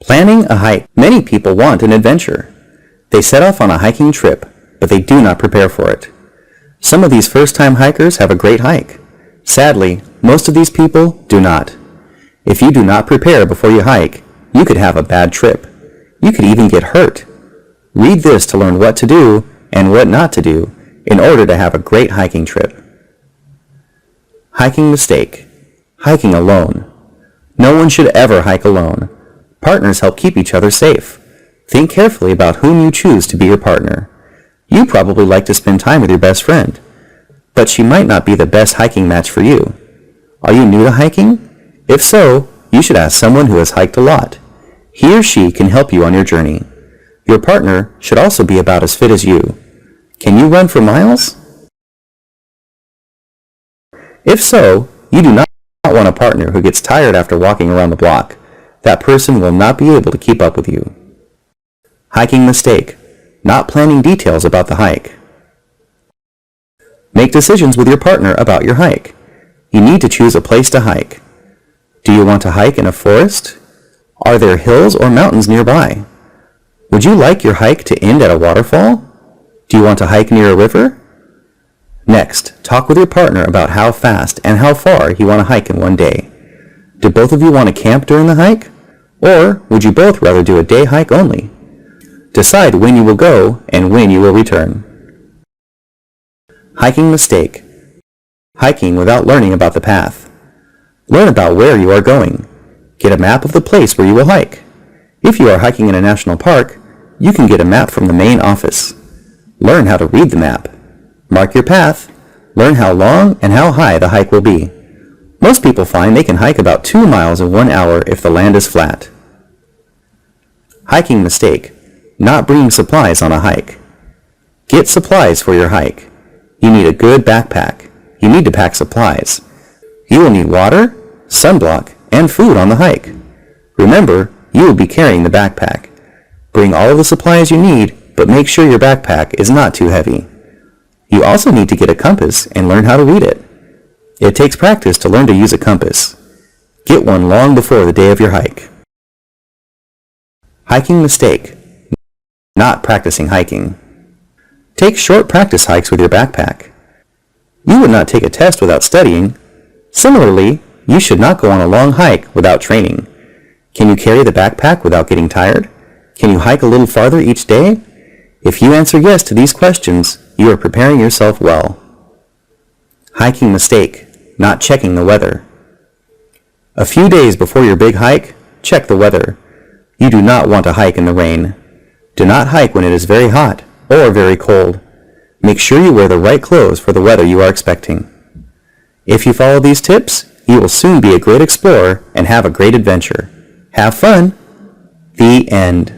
Planning a hike. Many people want an adventure. They set off on a hiking trip, but they do not prepare for it. Some of these first-time hikers have a great hike. Sadly, most of these people do not. If you do not prepare before you hike, you could have a bad trip. You could even get hurt. Read this to learn what to do and what not to do in order to have a great hiking trip. Hiking mistake. Hiking alone. No one should ever hike alone. Partners help keep each other safe. Think carefully about whom you choose to be your partner. You probably like to spend time with your best friend, but she might not be the best hiking match for you. Are you new to hiking? If so, you should ask someone who has hiked a lot. He or she can help you on your journey. Your partner should also be about as fit as you. Can you run for miles? If so, you do not want a partner who gets tired after walking around the block. That person will not be able to keep up with you. Hiking mistake. Not planning details about the hike. Make decisions with your partner about your hike. You need to choose a place to hike. Do you want to hike in a forest? Are there hills or mountains nearby? Would you like your hike to end at a waterfall? Do you want to hike near a river? Next, talk with your partner about how fast and how far you want to hike in one day. Do both of you want to camp during the hike? Or would you both rather do a day hike only? Decide when you will go and when you will return. Hiking mistake. Hiking without learning about the path. Learn about where you are going. Get a map of the place where you will hike. If you are hiking in a national park, you can get a map from the main office. Learn how to read the map. Mark your path. Learn how long and how high the hike will be. Most people find they can hike about 2 miles in 1 hour if the land is flat. Hiking mistake. Not bringing supplies on a hike. Get supplies for your hike. You need a good backpack. You need to pack supplies. You will need water, sunblock, and food on the hike. Remember, you will be carrying the backpack. Bring all of the supplies you need, but make sure your backpack is not too heavy. You also need to get a compass and learn how to read it. It takes practice to learn to use a compass. Get one long before the day of your hike. Hiking mistake. Not practicing hiking. Take short practice hikes with your backpack. You would not take a test without studying. Similarly, you should not go on a long hike without training. Can you carry the backpack without getting tired? Can you hike a little farther each day? If you answer yes to these questions, you are preparing yourself well. Hiking mistake. Not checking the weather. A few days before your big hike, check the weather. You do not want to hike in the rain. Do not hike when it is very hot or very cold. Make sure you wear the right clothes for the weather you are expecting. If you follow these tips, you will soon be a great explorer and have a great adventure. Have fun! The end.